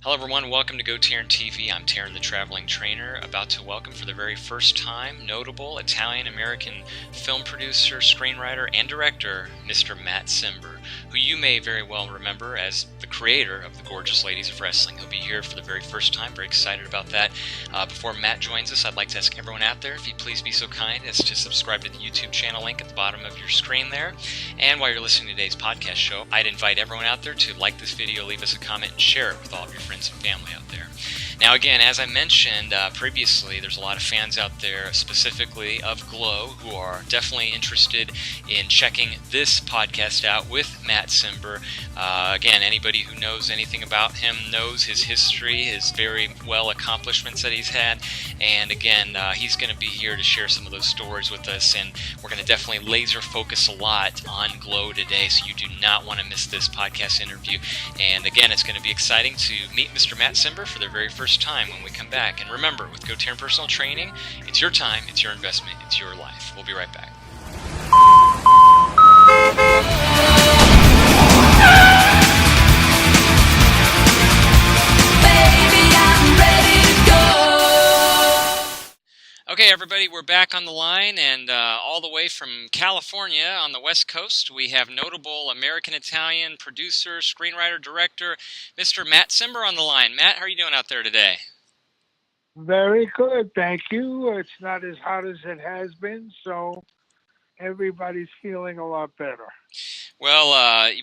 Hello everyone, welcome to GoTarryn TV. I'm Taryn the Traveling Trainer, about to welcome for the very first time notable Italian-American film producer, screenwriter, and director, Mr. Matt Cimber, who you may very well remember as the creator of The Gorgeous Ladies of Wrestling. He'll be here for the very first time, very excited about that. Before Matt joins us, I'd like to ask everyone out there if you'd please be so kind as to subscribe to the YouTube channel link at the bottom of your screen there. And while you're listening to today's podcast show, I'd invite everyone out there to like this video, leave us a comment, and share it with all of your friends and family out there. Now again, as I mentioned previously, there's a lot of fans out there specifically of Glow who are definitely interested in checking this podcast out with Matt Cimber. Again, anybody who knows anything about him knows his history, his very well accomplishments that he's had, and again, he's going to be here to share some of those stories with us, and we're going to definitely laser focus a lot on Glow today, so you do not want to miss this podcast interview. And again, it's going to be exciting to meet Mr. Matt Cimber for the very first time when we come back. And remember, with GoTarryn Personal Training, it's your time, it's your investment, it's your life. We'll be right back. Okay, everybody, we're back on the line, and all the way from California on the West Coast, we have notable American-Italian producer, screenwriter, director, Mr. Matt Cimber on the line. Matt, how are you doing out there today? Very good, thank you. It's not as hot as it has been, so everybody's feeling a lot better. Well,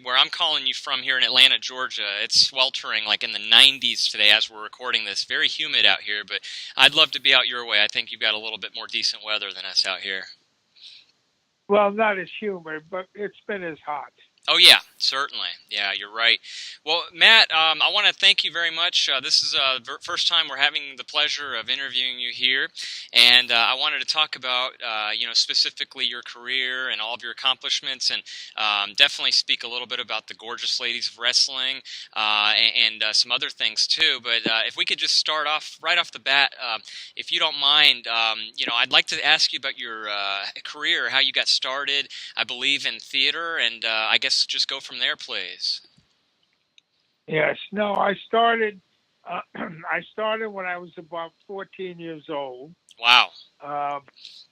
where I'm calling you from here in Atlanta, Georgia, it's sweltering like in the 90s today as we're recording this. Very humid out here, but I'd love to be out your way. I think you've got a little bit more decent weather than us out here. Well, not as humid, but it's been as hot. Oh, yeah, certainly. Yeah, you're right. Well, Matt, I want to thank you very much. This is the first time we're having the pleasure of interviewing you here, and I wanted to talk about, specifically your career and all of your accomplishments, and definitely speak a little bit about the Gorgeous Ladies of Wrestling and some other things, too. But if we could just start off right off the bat, if you don't mind, I'd like to ask you about your career, how you got started, I believe, in theater, and I guess just go from there, please. Yes. No, I started when I was about 14 years old. Wow.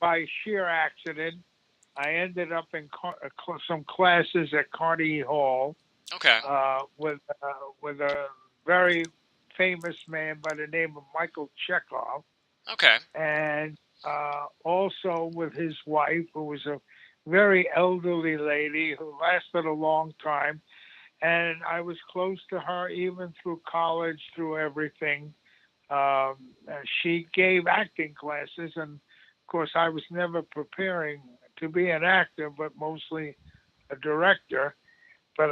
By sheer accident, I ended up in some classes at Carnegie Hall. Okay. With a very famous man by the name of Michael Chekhov. Okay. And also with his wife, who was a very elderly lady who lasted a long time, and I was close to her even through college, through everything. She gave acting classes, and of course I was never preparing to be an actor, but mostly a director. But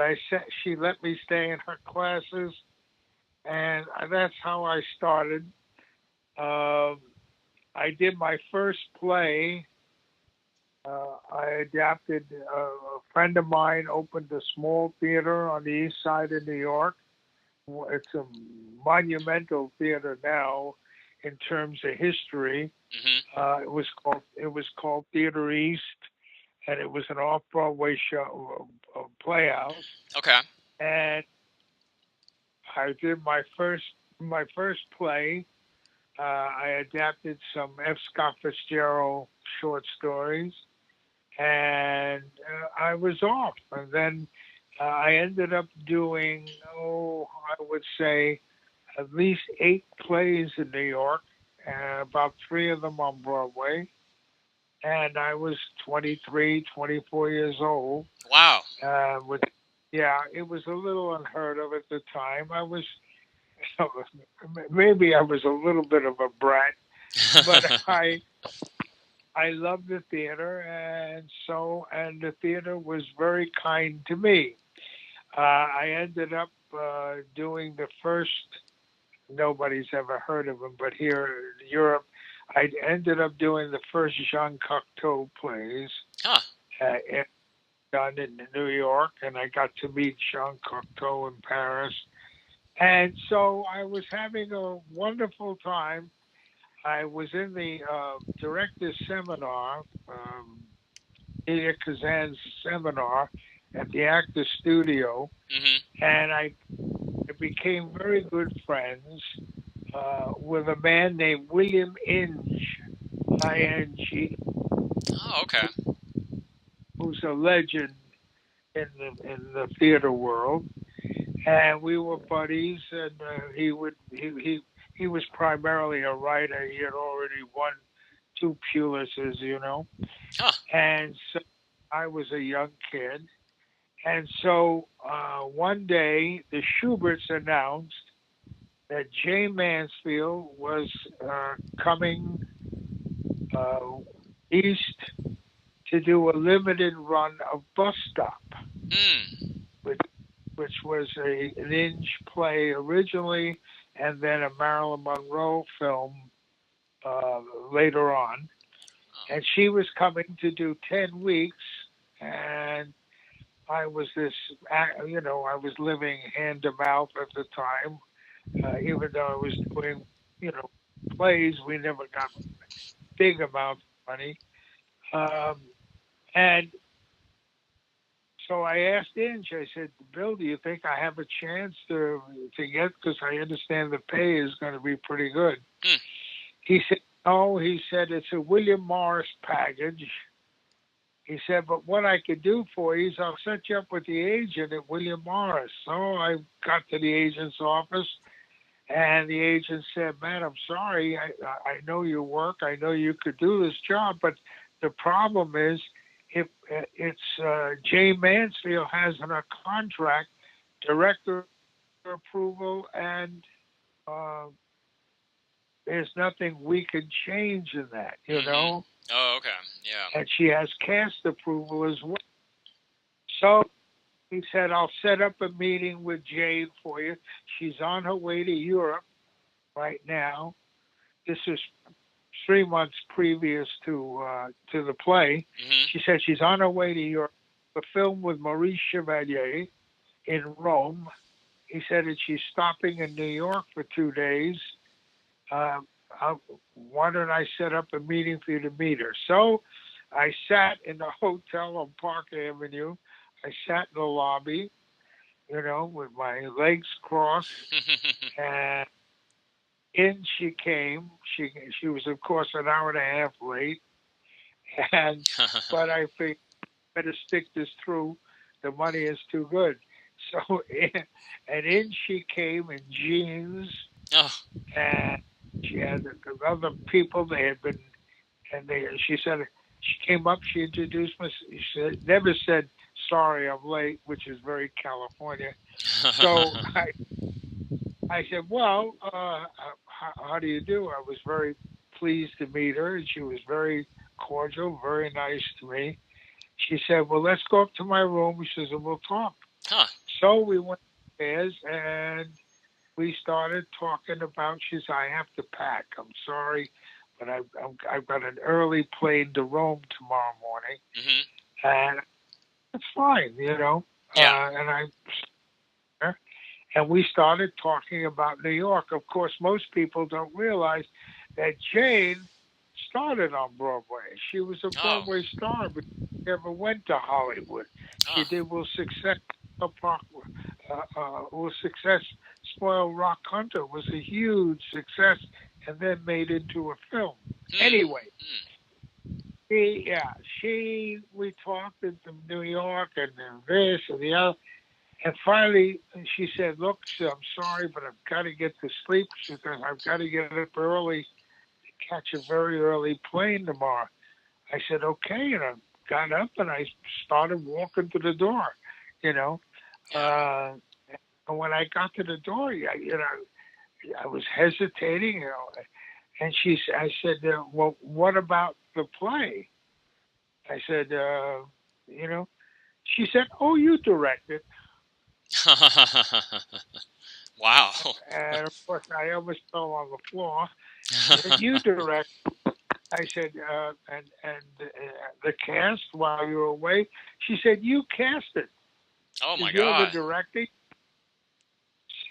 she let me stay in her classes, and that's how I started. I did my first play. I adapted, a friend of mine opened a small theater on the east side of New York. It's a monumental theater now in terms of history. Mm-hmm. It was called Theater East, and it was an off-Broadway show, playhouse. Okay. And I did my first play. I adapted some F. Scott Fitzgerald short stories, and I was off. And then I ended up doing, I would say, at least 8 plays in New York, and about 3 of them on Broadway. And I was 23, 24 years old. Wow. It was a little unheard of at the time. Maybe I was a little bit of a brat, but I loved the theater, and the theater was very kind to me. I ended up doing the first, nobody's ever heard of him, but here in Europe, I ended up doing the first Jean Cocteau plays done in New York, and I got to meet Jean Cocteau in Paris. And so I was having a wonderful time. I was in the director's seminar, Elia Kazan's seminar at the Actors Studio, mm-hmm. and I became very good friends with a man named William Inge, ING, Oh, okay. who's a legend in the theater world. And we were buddies, and he was primarily a writer. He had already won two Pulitzers, Huh. and so I was a young kid. And so one day the Schuberts announced that Jay Mansfield was coming uh, east to do a limited run of Bus Stop, Mm. which, was an Inge play originally, and then a Marilyn Monroe film uh, later on. And she was coming to do 10 weeks, and I was I was living hand to mouth at the time, even though I was doing, you know, plays. We never got big amounts of money. Um, and so I asked Inge, I said, Bill, do you think I have a chance to get, because I understand the pay is going to be pretty good. Mm. He said, no, he said, it's a William Morris package. He said, but what I could do for you is I'll set you up with the agent at William Morris. So I got to the agent's office, and the agent said, man, I'm sorry. I know your work. I know you could do this job, but the problem is if it's Jay Mansfield has in a contract director approval, and uh, there's nothing we can change in that, Mm-hmm. Oh, okay. Yeah. and she has cast approval as well. So he said, I'll set up a meeting with Jade for you. She's on her way to Europe right now. This is 3 months previous to the play. Mm-hmm. She said she's on her way to Europe. A film with Maurice Chevalier in Rome. He said that she's stopping in New York for 2 days. Uh, why don't I set up a meeting for you to meet her? So I sat in the hotel on Park Avenue. I sat in the lobby, with my legs crossed, and in she came. She was, of course, an hour and a half late, and but I think better stick this through. The money is too good. So, and in she came in jeans, Oh. and she had the other people. They had been, and she said, she came up, she introduced me. She never said, sorry, I'm late, which is very California. So I said, well, how do you do? I was very pleased to meet her, and she was very cordial, very nice to me. She said, well, let's go up to my room. She says, and we'll talk. Huh. So we went upstairs, and we started talking about, she said, I have to pack. I'm sorry, but I've got an early plane to Rome tomorrow morning. Mm-hmm. And it's fine, Yeah. And we started talking about New York. Of course, most people don't realize that Jane started on Broadway. She was a Broadway star, but she never went to Hollywood. She did Will Success Spoil Rock Hunter was a huge success, and then made into a film. Anyway, we talked in New York and this and the other. And finally, she said, look, I'm sorry, but I've got to get to sleep. She said, I've got to get up early to catch a very early plane tomorrow. I said, okay. And I got up and I started walking to the door, And when I got to the door, I was hesitating, And I said, well, what about the play? I said, She said, oh, you direct it. Wow. And of course, I almost fell on the floor. You direct. I said, and the cast while you were away. She said, you cast it. Oh my You're God. the directing.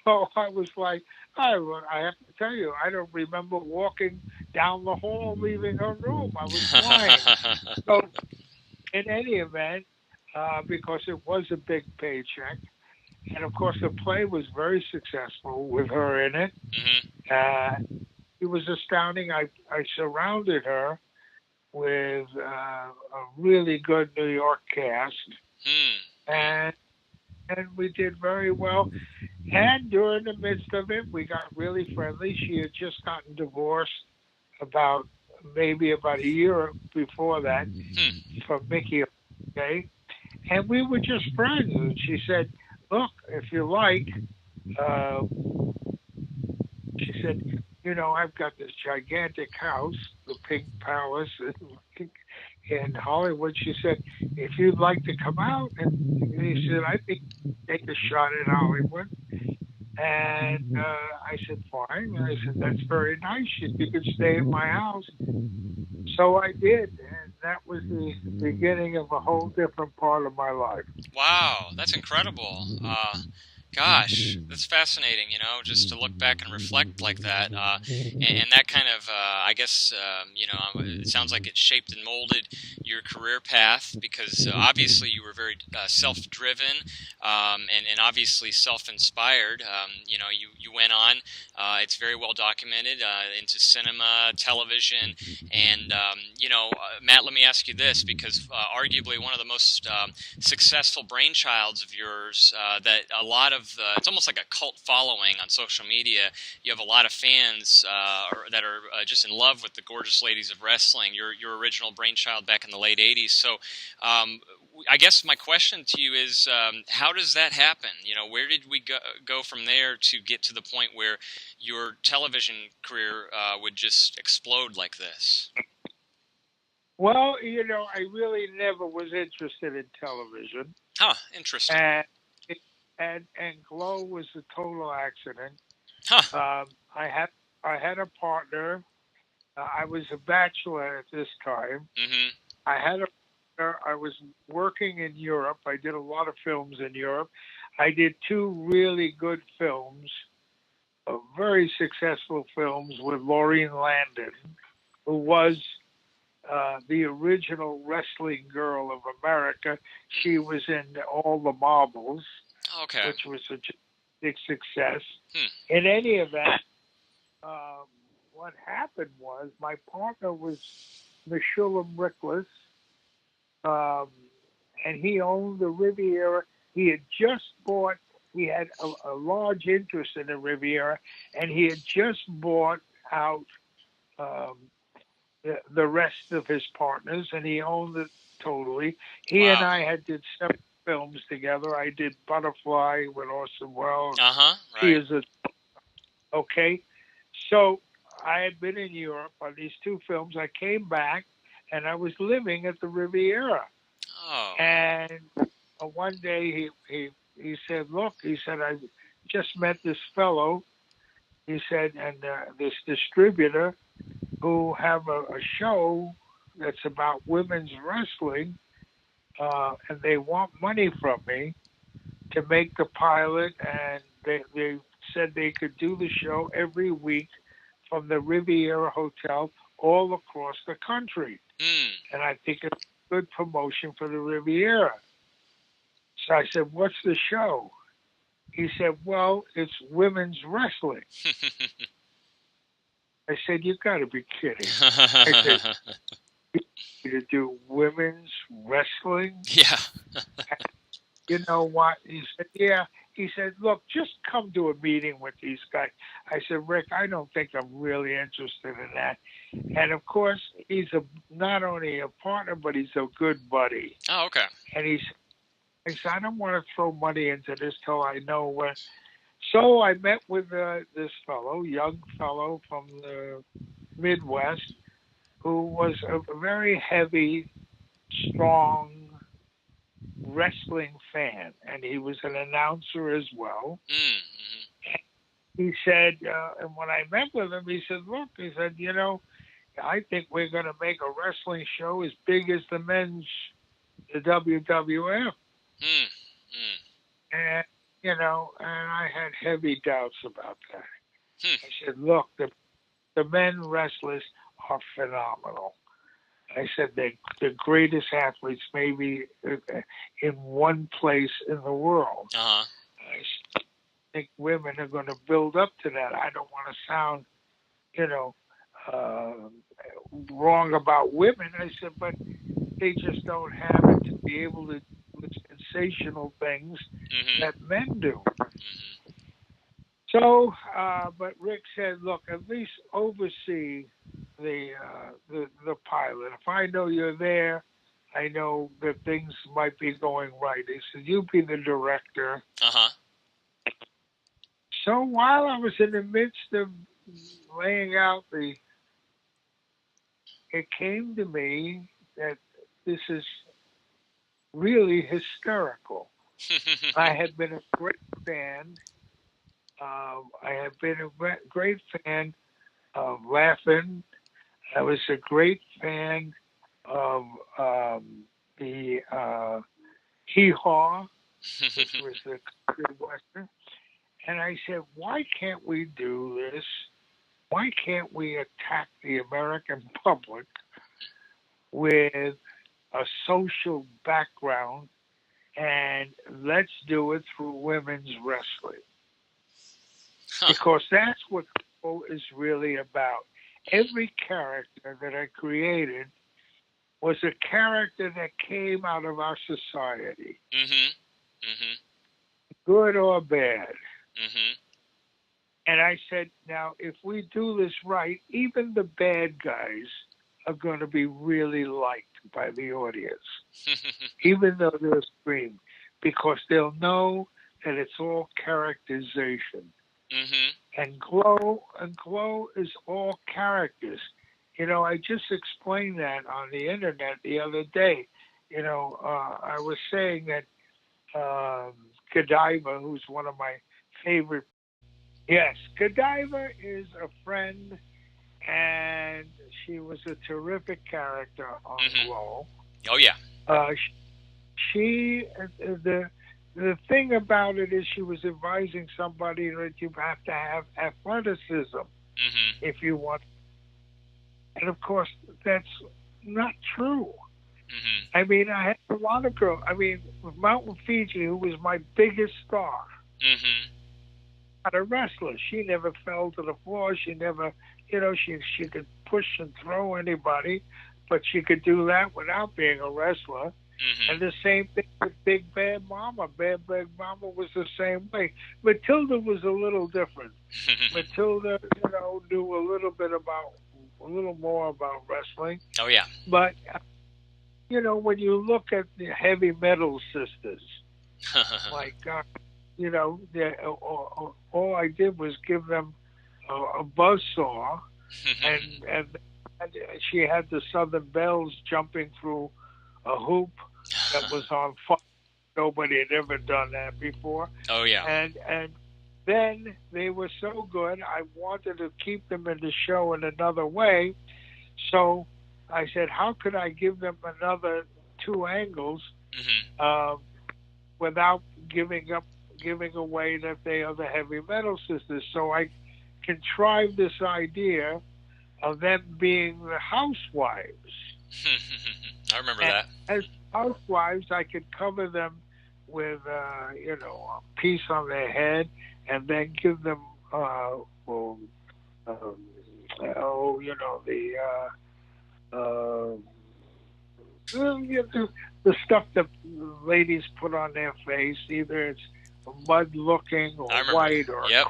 So I was like, I have to tell you, I don't remember walking down the hall, leaving her room. I was flying. So in any event, because it was a big paycheck, And of course, the play was very successful with her in it. It was astounding. I surrounded her with a really good New York cast, and we did very well. And during the midst of it, we got really friendly. She had just gotten divorced maybe about a year before that from Mickey. Okay, and we were just friends. And she said, "Look, if you like," uh, she said, "I've got this gigantic house, the Pink Palace in Hollywood." She said, "If you'd like to come out," and he said, "I think take a shot at Hollywood." And I said, "Fine." I said, "That's very nice. You could stay at my house." So I did, and that was the beginning of a whole different part of my life. Wow, that's incredible. Gosh, that's fascinating, just to look back and reflect like that. And that kind of, I guess, it sounds like it shaped and molded your career path because obviously you were very self-driven and obviously self-inspired. You went on, it's very well documented, into cinema, television, and, Matt, let me ask you this because arguably one of the most successful brainchilds of yours that a lot of it's almost like a cult following on social media. You have a lot of fans that are just in love with the gorgeous ladies of wrestling. Your original brainchild back in the late '80s. So, I guess my question to you is, how does that happen? Where did we go from there to get to the point where your television career would just explode like this? Well, I really never was interested in television. Huh, interesting. And Glow was a total accident. Huh. I had a partner. I was a bachelor at this time. Mm-hmm. I had a partner. I was working in Europe. I did a lot of films in Europe. I did 2 really good films, very successful films with Maureen Landon, who was the original wrestling girl of America. She was in All the Marbles, okay, which was a big success. In any event, what happened was my partner was Meshulam Rickless, and he owned the Riviera. He had just bought. He had a large interest in the Riviera, and he had just bought out the rest of his partners, and he owned it totally. He and I had did several films together. I did Butterfly with Orson Welles. Right. He is okay. So I had been in Europe on these 2 films. I came back, and I was living at the Riviera. Oh. And one day he said, "Look," he said, "I just met this fellow." He said, "And this distributor who have a show that's about women's wrestling, and they want money from me to make the pilot, and they said they could do the show every week from the Riviera Hotel all across the country. And I think it's a good promotion for the Riviera." So I said, "What's the show?" He said, "Well, it's women's wrestling." I said, "You got to be kidding." I said, "To do women's wrestling?" Yeah. You know what? He said, "Yeah." He said, "Look, just come to a meeting with these guys." I said, "Rick, I don't think I'm really interested in that." And of course, he's not only a partner, but he's a good buddy. Oh, okay. And I said, "I don't want to throw money into this till I know where." So I met with this young fellow from the Midwest, who was a very heavy, strong wrestling fan, and he was an announcer as well. He said, and when I met with him, he said, "Look," he said, "I think we're going to make a wrestling show as big as the WWF." And and I had heavy doubts about that. I said, "Look, the men wrestlers are phenomenal." I said, "They're the greatest athletes maybe in one place in the world." I think women are going to build up to that. I don't want to sound, you know, wrong about women. I said, but they just don't have it to be able to do the sensational things that men do. So, but Rick said, look, at least oversee the pilot. If I know you're there, I know that things might be going right. He said, you be the director. So while I was in the midst of laying out it came to me that this is really hysterical. I had been a great fan. I have been a great fan of Loughlin. I was a great fan of the Hee Haw, which was the country western. And I said, why can't we do this? Why can't we attack the American public with a social background, and let's do it through women's wrestling? Because that's what Go is really about. Every character that I created was a character that came out of our society, good or bad. And I said, now, if we do this right, even the bad guys are going to be really liked by the audience, even though they'll scream, because they'll know that it's all characterization. And Glow is all characters. You know, I just explained that on the internet the other day. You know, I was saying that Godiva, who's one of my favorite. Yes, Godiva is a friend, and she was a terrific character on Glow. Oh, yeah. The thing about it is she was advising somebody that you have to have athleticism if you want. And, of course, that's not true. I mean, I had a lot of girls. I mean, with Mountain Fiji, who was my biggest star, not a wrestler. She never fell to the floor. She never, you know, she could push and throw anybody, but she could do that without being a wrestler. And the same thing with Big Bad Mama. Big Mama was the same way. Matilda was a little different. Matilda, you know, knew a little more about wrestling. Oh, yeah. But, you know, when you look at the heavy metal sisters, like, you know, all I did was give them a buzzsaw, and she had the Southern Bells jumping through a hoop that was on fire. Nobody had ever done that before. Oh, yeah. And then they were so good, I wanted to keep them in the show in another way. So I said, how could I give them another two angles without giving away that they are the heavy metal sisters? So I contrived this idea of them being the housewives. I remember that. As housewives, I could cover them with, you know, a piece on their head, and then give them, you know, the stuff that ladies put on their face. Either it's mud looking or white or. Yep.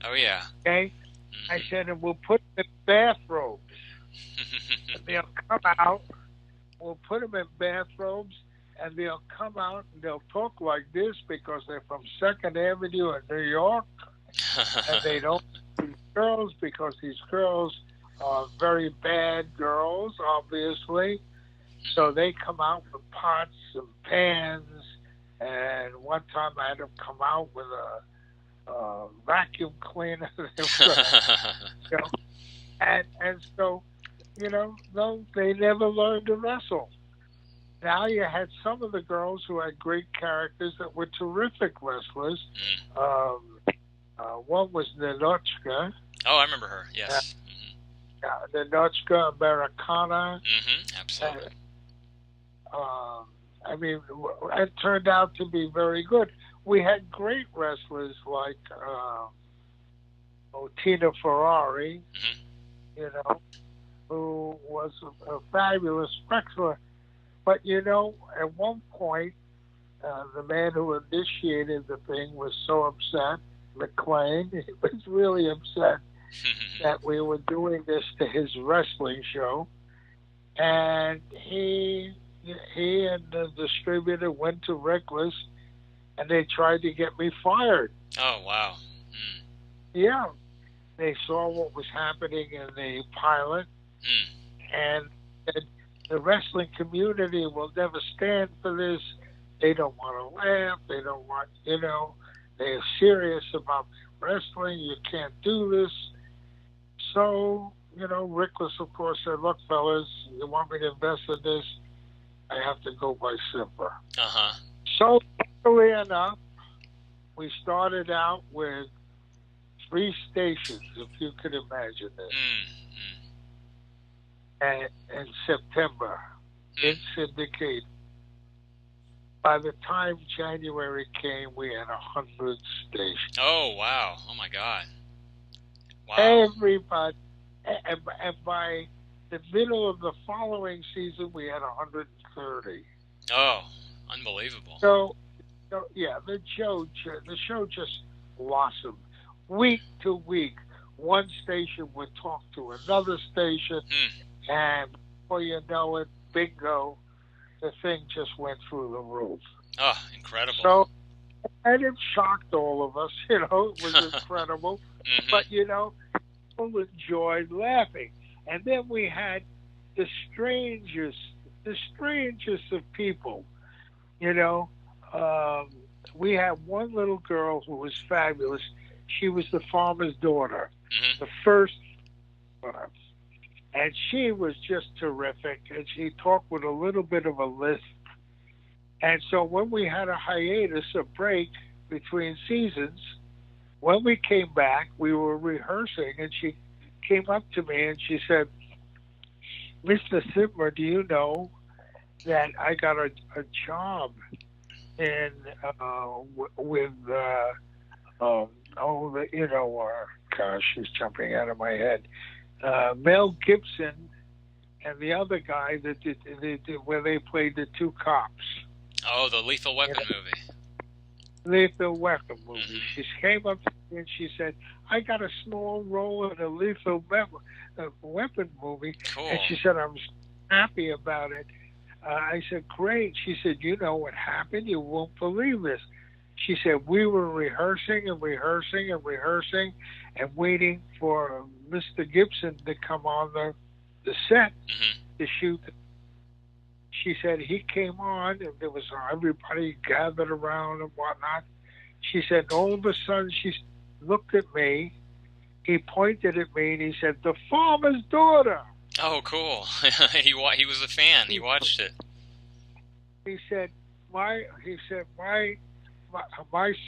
Oh, yeah. Okay. I said, and we'll put them in bathrobes. And they'll come out. We'll put them in bathrobes, and they'll come out and they'll talk like this because they're from 2nd Avenue in New York, and they don't these girls because these girls are very bad girls, obviously. So they come out with pots and pans, and one time I had them come out with a vacuum cleaner. You know, and so, you know, no, they never learned to wrestle. Now you had some of the girls who had great characters that were terrific wrestlers. One was Ninochka. Oh, I remember her, yes. Ninochka Americana. Absolutely. I mean, it turned out to be very good. we had great wrestlers like Tina Ferrari, Hmm. you know, who was a fabulous wrestler. But, you know, at one point, the man who initiated the thing was so upset, McLean, he was really upset that we were doing this to his wrestling show. And he and the distributor went to Reckless, and they tried to get me fired. Oh, wow. Mm. Yeah, they saw what was happening in the pilot, and said, the wrestling community will never stand for this. They don't want to laugh. They don't want, you know, they're serious about wrestling. You can't do this. So, you know, Reckless, of course, said, look, fellas, you want me to invest in this? I have to go by Cimber. Uh-huh. So, luckily enough, we started out with 3 stations, if you could imagine this, in September, in syndication. By the time January came, we had 100 stations. Oh, wow. Oh, my God. Wow. Everybody, and by the middle of the following season, we had 130. Oh, unbelievable. So yeah, the show just blossomed. Week to week, one station would talk to another station, and before you know it, bingo, the thing just went through the roof. Oh, incredible. So, and it shocked all of us, you know, it was incredible. Mm-hmm. But, you know, people enjoyed laughing. And then we had the strangest of people, you know. We had one little girl who was fabulous. She was the farmer's daughter, the first one. And she was just terrific. And she talked with a little bit of a lisp. And so when we had a hiatus, a break between seasons, when we came back, we were rehearsing, and she came up to me and she said, Mr. Cimber, do you know that I got a job in gosh, she's jumping out of my head. Mel Gibson and the other guy that did where they played the 2 cops. Oh, the Lethal Weapon movie. Lethal Weapon movie. She came up to me and she said, I got a small role in a Lethal Weapon movie. Cool. And she said, I'm happy about it. I said, great. She said, you know what happened? You won't believe this. She said, we were rehearsing and waiting for Mr. Gibson to come on the set to shoot. She said he came on and there was everybody gathered around and whatnot. She said, all of a sudden she looked at me. He pointed at me and he said, the farmer's daughter. Oh, cool. He was a fan. He watched it. He said, my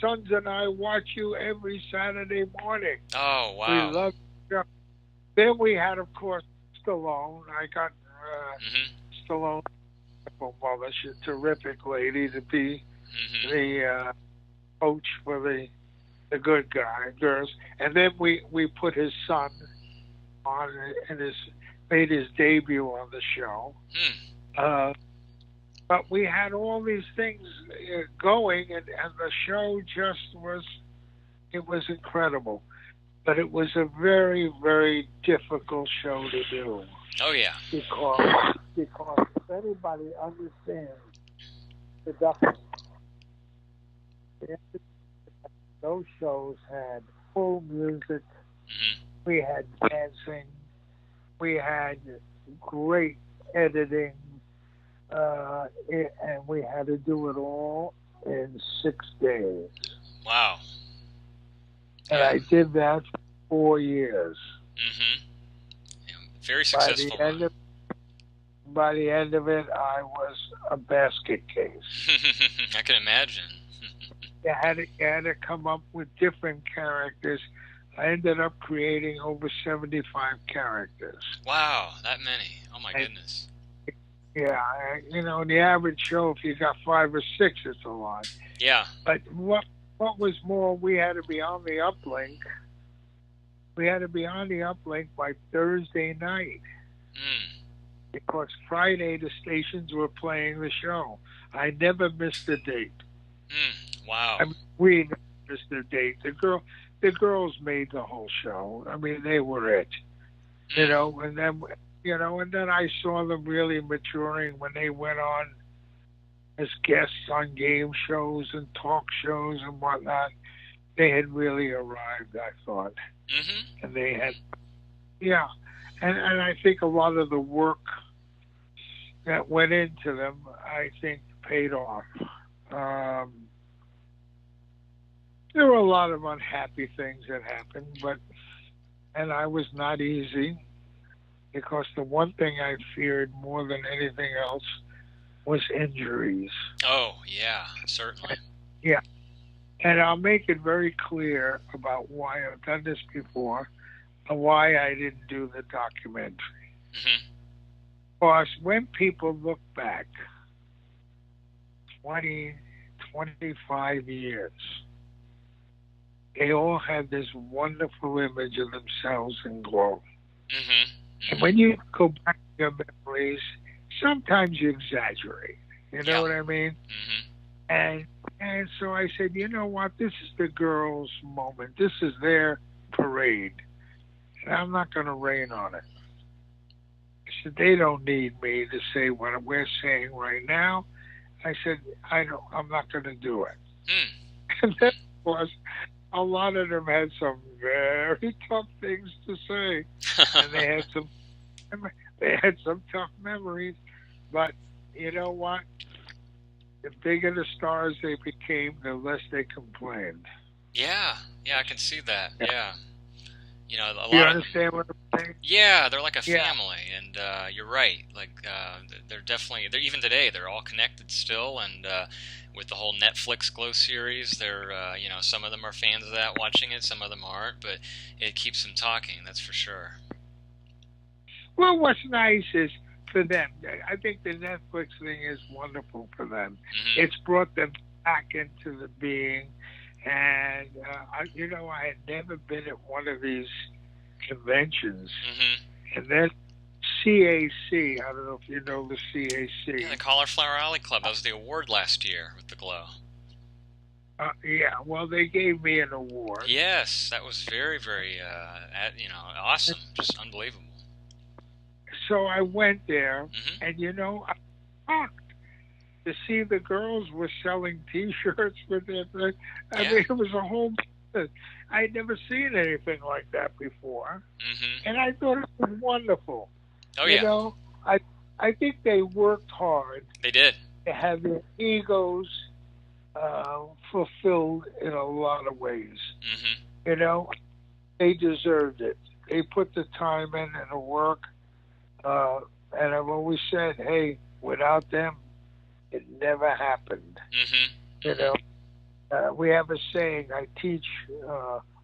sons and I watch you every Saturday morning. Oh, wow. We love you. Then we had, of course, Stallone. I got Stallone, mother. She's a terrific lady to be the coach for the good girls. And then we put his son on and made his debut on the show. But we had all these things going, and the show just was incredible. But it was a very, very difficult show to do. Oh, yeah. Because if anybody understands production, those shows had full music, we had dancing, we had great editing, and we had to do it all in 6 days. Wow. And I did that for 4 years. Very successful. By the end of it, I was a basket case. I can imagine. You had to come up with different characters. I ended up creating over 75 characters. Wow, that many. Oh, my goodness. Yeah, the average show, if you got 5 or 6, it's a lot. Yeah. But what was more, we had to be on the uplink. We had to be on the uplink by Thursday night Mm. because Friday the stations were playing the show. I never missed a date. Mm. Wow. I mean, we never missed a date. The girls made the whole show. I mean, they were it. Mm. And then I saw them really maturing when they went on as guests on game shows and talk shows and whatnot. They had really arrived, I thought. Mm-hmm. And they had, yeah. And I think a lot of the work that went into them, I think, paid off. Um, there were a lot of unhappy things that happened, and I was not easy because the one thing I feared more than anything else was injuries. Oh, yeah, certainly. Yeah. And I'll make it very clear about why I've done this before and why I didn't do the documentary. Mm-hmm. Because when people look back 20, 25 years, they all have this wonderful image of themselves in glow. Mm-hmm. Mm-hmm. And when you go back to your memories, sometimes you exaggerate. You know what I mean? Mm-hmm. And so I said, you know what? This is the girls' moment. This is their parade. And I'm not going to rain on it. I said, they don't need me to say what we're saying right now. I said, I'm not going to do it. Mm. And then, of course, a lot of them had some very tough things to say. And they had some tough memories. But you know what? The bigger the stars they became, the less they complained. Yeah, I can see that. Yeah. You know, a lot Do you of understand what I'm saying? Yeah, they're like a family, and you're right. Like they're definitely even today they're all connected still, and with the whole Netflix Glow series, they're some of them are fans of that, watching it, some of them aren't, but it keeps them talking. That's for sure. Well, what's nice is for them. I think the Netflix thing is wonderful for them. Mm-hmm. It's brought them back into the being. And, I had never been at one of these conventions. Mm-hmm. And then CAC, I don't know if you know the CAC. Yeah, the Cauliflower Alley Club. That was the award last year with the Glow. Yeah, well, they gave me an award. Yes, that was very, very, awesome. Just unbelievable. So I went there, Mm-hmm. and, I was shocked to see the girls were selling T-shirts with their thing. I mean, it was a whole business. I'd never seen anything like that before, and I thought it was wonderful. Oh yeah. You know, I think they worked hard. They did. To have their egos fulfilled in a lot of ways. Mm-hmm. You know, they deserved it. They put the time in and the work, and I've always said, hey, without them, it never happened. Mm-hmm. You know, we have a saying. I teach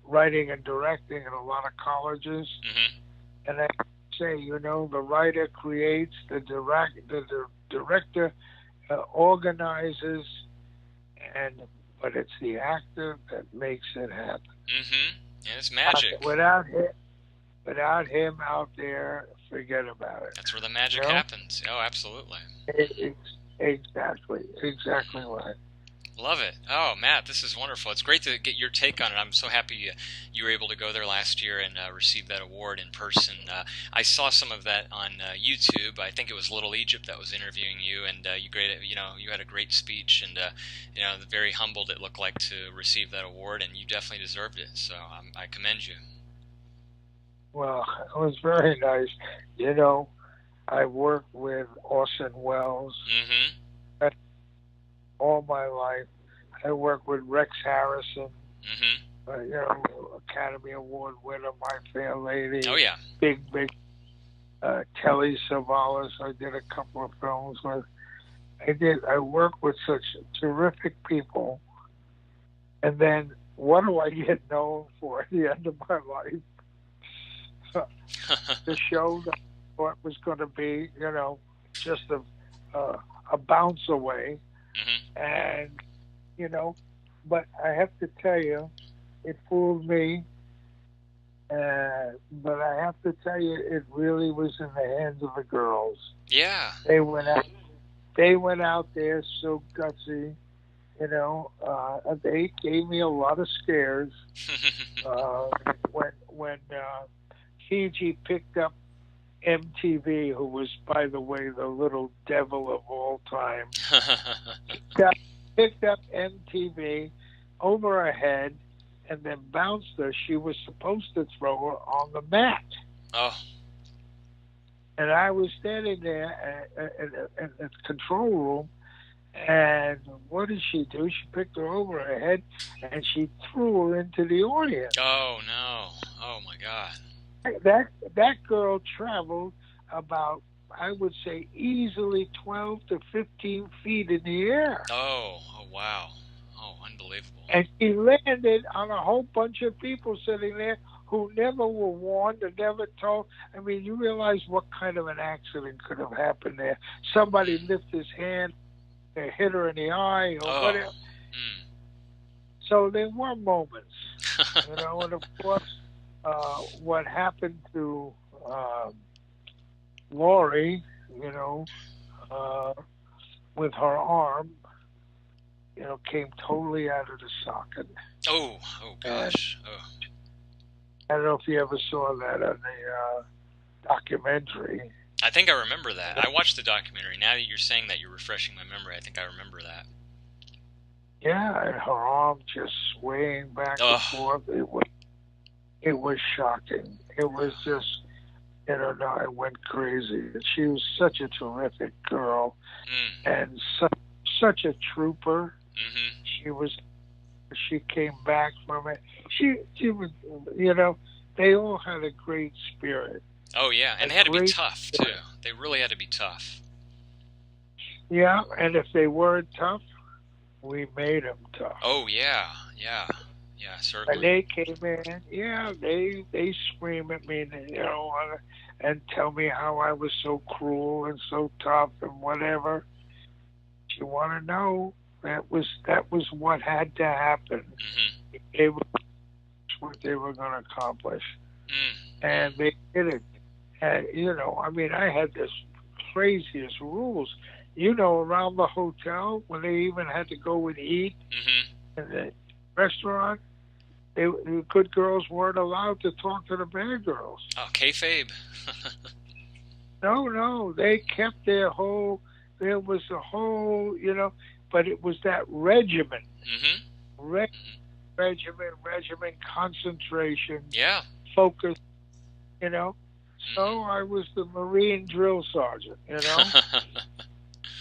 writing and directing in a lot of colleges, and I say, the writer creates, the director organizes, but it's the actor that makes it happen. Mm-hmm. Yeah, it's magic. Without him out there, forget about it. That's where the magic happens. Oh, absolutely. Exactly right. Love it. Oh, Matt, this is wonderful. It's great to get your take on it. I'm so happy you were able to go there last year and receive that award in person. I saw some of that on YouTube. I think it was Little Egypt that was interviewing you, and you had a great speech, and very humbled it looked like to receive that award, and you definitely deserved it. So I commend you. Well, it was very nice. I worked with Orson Welles all my life. I worked with Rex Harrison, Academy Award winner, My Fair Lady. Oh, yeah. Big, Telly Savalas. I did a couple of films with. I worked with such terrific people. And then what do I get known for at the end of my life? The show that I thought was going to be, just a bounce away, Mm-hmm. and but I have to tell you, it fooled me. But I have to tell you, it really was in the hands of the girls. Yeah. They went out. They went out there so gutsy. They gave me a lot of scares. When Fiji picked up MTV, who was, by the way, the little devil of all time, picked up MTV over her head and then bounced her. She was supposed to throw her on the mat. Oh. And I was standing there in the control room, and what did she do? She picked her over her head, and she threw her into the audience. Oh, no. Oh, my God. That girl traveled about, I would say, easily 12 to 15 feet in the air. Oh, wow. Oh, unbelievable. And she landed on a whole bunch of people sitting there who never were warned or never told. I mean, you realize what kind of an accident could have happened there. Somebody lifted his hand and hit her in the eye or whatever. Mm. So there were moments, and of course, what happened to Lori, with her arm, came totally out of the socket. Oh gosh. Oh. I don't know if you ever saw that on the documentary. I think I remember that. I watched the documentary. Now that you're saying that, you're refreshing my memory. I think I remember that. Yeah, and her arm just swaying back and forth. It was shocking. It was just, I went crazy. She was such a terrific girl, and such a trooper. Mm-hmm. She came back from it. She was, they all had a great spirit. Oh yeah, and they had to be tough too. They really had to be tough. Yeah, and if they weren't tough, we made them tough. Oh yeah, certainly. And they came in, they scream at me, and tell me how I was so cruel and so tough and whatever. You want to know, that was what had to happen. Mm-hmm. It was what they were going to accomplish, and they did it. And I had this craziest rules. Around the hotel when they even had to go and eat in the restaurant, the good girls weren't allowed to talk to the bad girls. Oh, kayfabe. No, they kept their whole. There was a whole, but it was that regimen. Mm-hmm. Regimen, concentration, focus, So I was the Marine drill sergeant,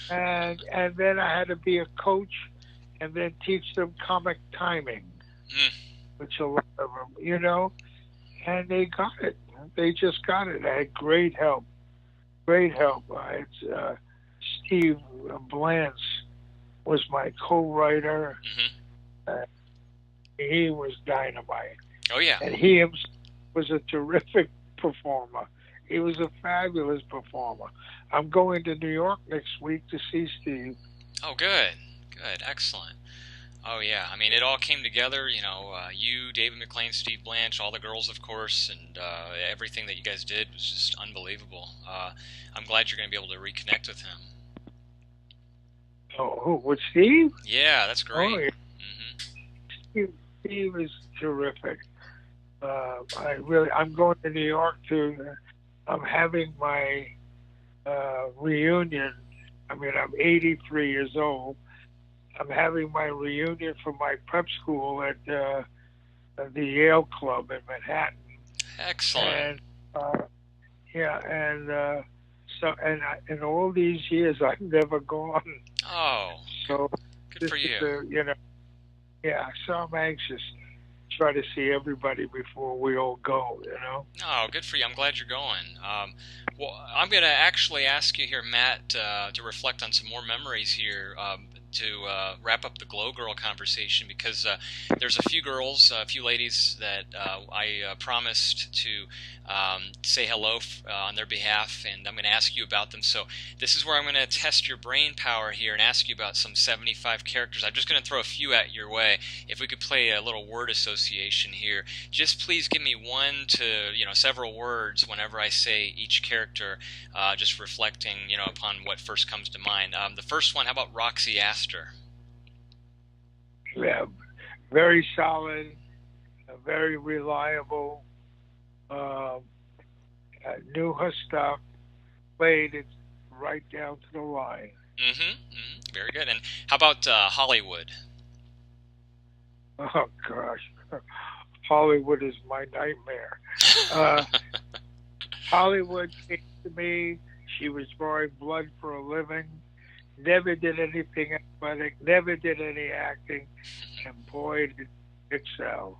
and then I had to be a coach, and then teach them comic timing, which a lot of them, and they got it. They just got it. I had great help. I had Steve Blance was my co-writer. He was dynamite. Oh yeah. And he himself was a terrific performer. He was a fabulous performer. I'm going to New York next week to see Steve. Oh, good, excellent. Oh yeah, I mean, it all came together. You, David McLean, Steve Blanche, all the girls, of course, and everything that you guys did was just unbelievable. I'm glad you're going to be able to reconnect with him. Oh, with Steve? Yeah, that's great. Oh, yeah. Steve is terrific. I'm going to New York I'm having my reunion. I mean, I'm 83 years old. I'm having my reunion from my prep school at the Yale Club in Manhattan. Excellent. And in all these years, I've never gone. Oh, so good for you. So I'm anxious to try to see everybody before we all go, Oh, good for you. I'm glad you're going. Well, I'm going to actually ask you here, Matt, to reflect on some more memories here. to wrap up the Glow Girl conversation, because there's a few girls, a few ladies that I promised to say hello on their behalf, and I'm going to ask you about them. So this is where I'm going to test your brain power here and ask you about some 75 characters. I'm just going to throw a few at your way. If we could play a little word association here, just please give me one to several words whenever I say each character, just reflecting upon what first comes to mind. The first one, how about Roxy Astor? Yeah, very solid, very reliable. Knew her stuff, played it right down to the line. Very good. And how about Hollywood? Oh gosh, Hollywood is my nightmare. Hollywood came to me. She was drawing blood for a living. Never did anything athletic. Never did any acting. And boy, did excel.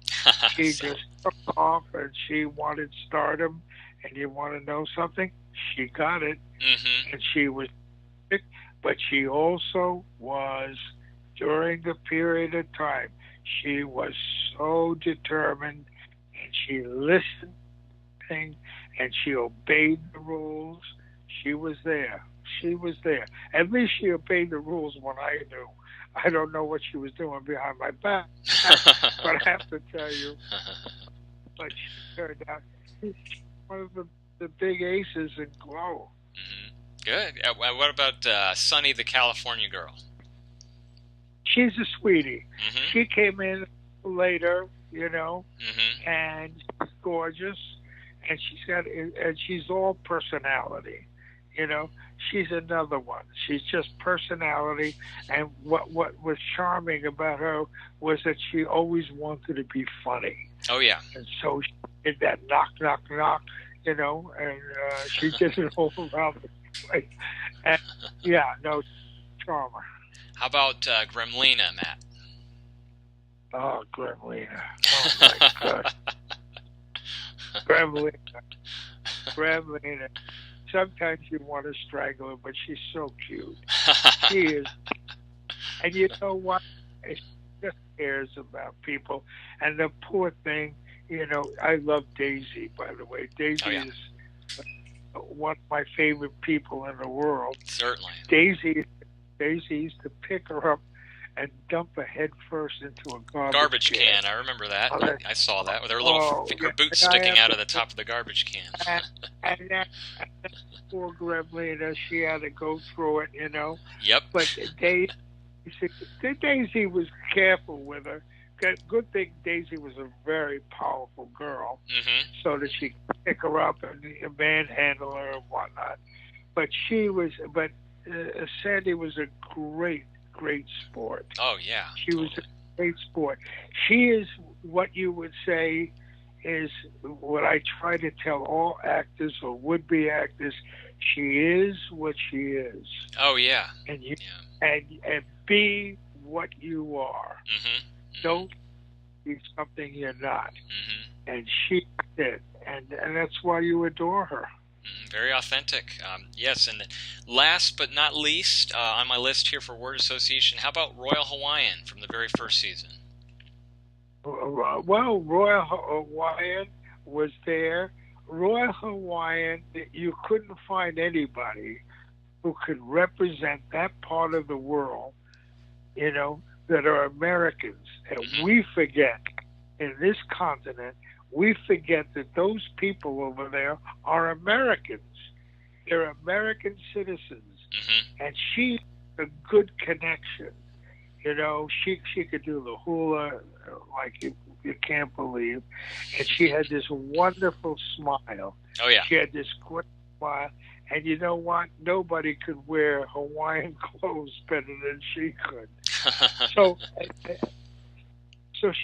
She just took off, and she wanted stardom. And you want to know something? She got it. And she was sick, but she also was, during the period of time, she was so determined, and she listened, and she obeyed the rules. She was there. She was there. At least she obeyed the rules when I knew. I don't know what she was doing behind my back, but I have to tell you, but she turned out one of the big aces in Glow. Good. What about Sunny the California Girl? She's a sweetie. She came in later, and she's gorgeous, and she's all personality. She's another one. She's just personality, and what was charming about her was that she always wanted to be funny. Oh yeah. And so she did that knock, knock, knock, and she did it all around the place. And charmer. How about Gremlina, Matt? Oh, Gremlina. Oh my God. Gremlina. Sometimes you want to strangle her, but she's so cute. She is. And you know what? She just cares about people. And the poor thing, I love Daisy, by the way. Daisy is one of my favorite people in the world. Certainly. Daisy used to pick her up and dump her head first into a garbage can. I remember that. I saw that with her her boots sticking out of the top of the garbage can. and that poor Gremlina, she had to go through it, Yep. But Daisy was careful with her. Good thing Daisy was a very powerful girl, so that she could pick her up and manhandle her and whatnot. But Sandy was a great sport. Oh yeah. She was a great sport. She is what you would say is what I try to tell all actors or would-be actors. She is what she is. Oh yeah. And and be what you are. Don't be something you're not. And she did, and that's why you adore her. Very authentic. Yes, and last but not least on my list here for word association, how about Royal Hawaiian from the very first season? Well, Royal Hawaiian was there. Royal Hawaiian, you couldn't find anybody who could represent that part of the world, that are Americans. And we forget, in this continent, we forget that those people over there are Americans. They're American citizens. And she's a good connection. She could do the hula like you can't believe. And she had this wonderful smile. Oh, yeah. She had this great smile. And you know what? Nobody could wear Hawaiian clothes better than she could. So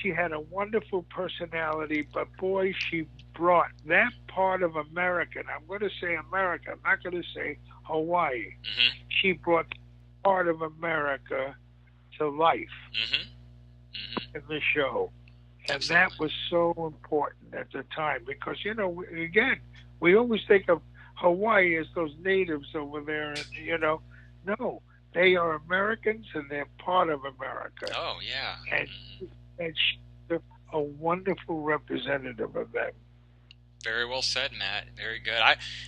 she had a wonderful personality, but boy, she brought that part of America. And I'm going to say America. I'm not going to say Hawaii. She brought part of America to life in the show. And that was so important at the time because, again, we always think of Hawaii as those natives over there. And, no, they are Americans and they're part of America. Oh, yeah. And she's a wonderful representative of them. Very well said, Matt. Very good.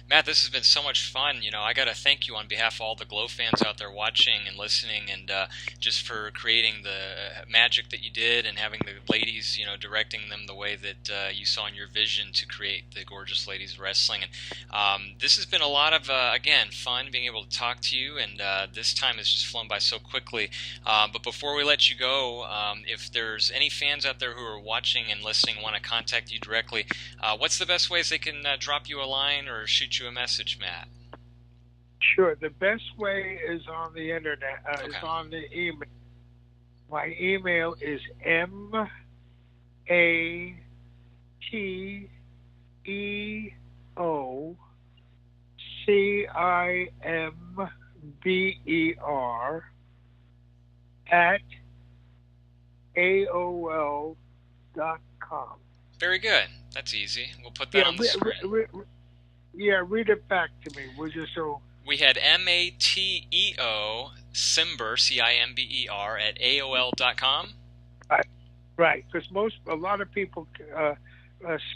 Matt, this has been so much fun. I got to thank you on behalf of all the Glow fans out there watching and listening, and just for creating the magic that you did and having the ladies, directing them the way that you saw in your vision to create the Gorgeous Ladies Wrestling. And this has been a lot of, again, fun being able to talk to you, and this time has just flown by so quickly. But before we let you go, if there's any fans out there who are watching and listening and want to contact you directly, what's the best ways they can drop you a line or shoot you a message, Matt? Sure. The best way is on the internet, is on the email. My email is MATEOCIMBER@AOL.com. Very good. That's easy. We'll put that on the screen. Read it back to me, would you? So we had MATEO Cimber, CIMBER at AOL.com. Right, because a lot of people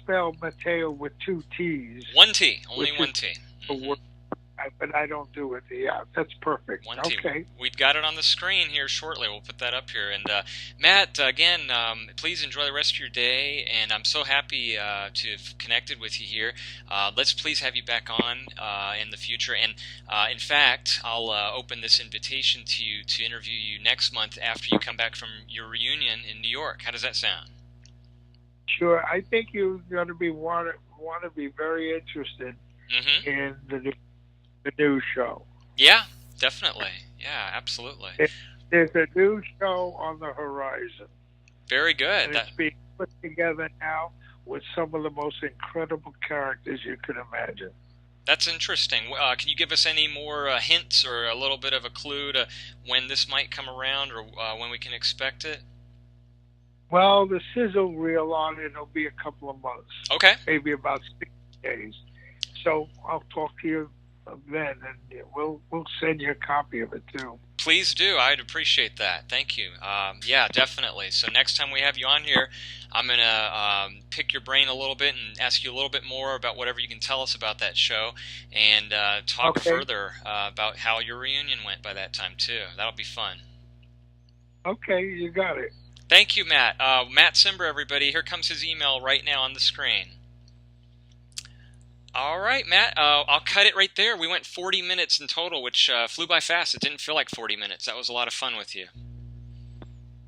spell Mateo with 2 T's. 1 T, only 1 T. But I don't do it. Yeah, that's perfect. 1 T. Okay. We've got it on the screen here shortly. We'll put that up here. And Matt, again, please enjoy the rest of your day. And I'm so happy to have connected with you here. Let's please have you back on in the future. And in fact, I'll open this invitation to you to interview you next month after you come back from your reunion in New York. How does that sound? Sure. I think you're going to want to be very interested in the new show. Yeah, definitely. Yeah, absolutely. There's a new show on the horizon. Very good. And it's being put together now with some of the most incredible characters you can imagine. That's interesting. Can you give us any more hints or a little bit of a clue to when this might come around or when we can expect it? Well, the sizzle reel on it will be a couple of months. Okay. Maybe about 6 days. So I'll talk to you then, and we'll send you a copy of it too. Please do. I'd appreciate that. Thank you. Yeah, definitely. So next time we have you on here, I'm going to pick your brain a little bit and ask you a little bit more about whatever you can tell us about that show, and talk further about how your reunion went by that time too. That'll be fun. Okay, you got it. Thank you, Matt. Matt Cimber, everybody. Here comes his email right now on the screen. All right, Matt, I'll cut it right there. We went 40 minutes in total, which flew by fast. It didn't feel like 40 minutes. That was a lot of fun with you.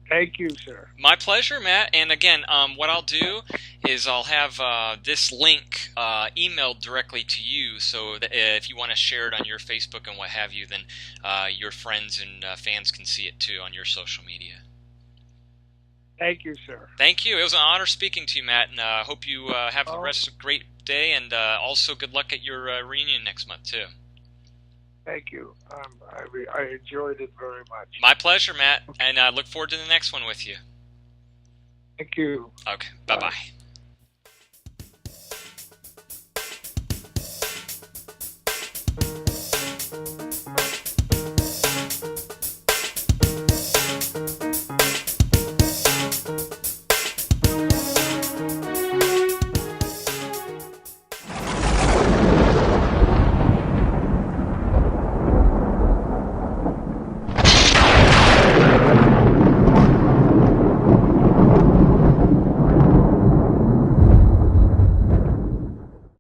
Thank you, sir. My pleasure, Matt. And again, what I'll do is I'll have this link emailed directly to you, so that if you want to share it on your Facebook and what have you, then your friends and fans can see it too on your social media. Thank you, sir. Thank you. It was an honor speaking to you, Matt, and I hope you have the rest of a great day, and also good luck at your reunion next month, too. Thank you. I enjoyed it very much. My pleasure, Matt, and I look forward to the next one with you. Thank you. Okay. Bye-bye.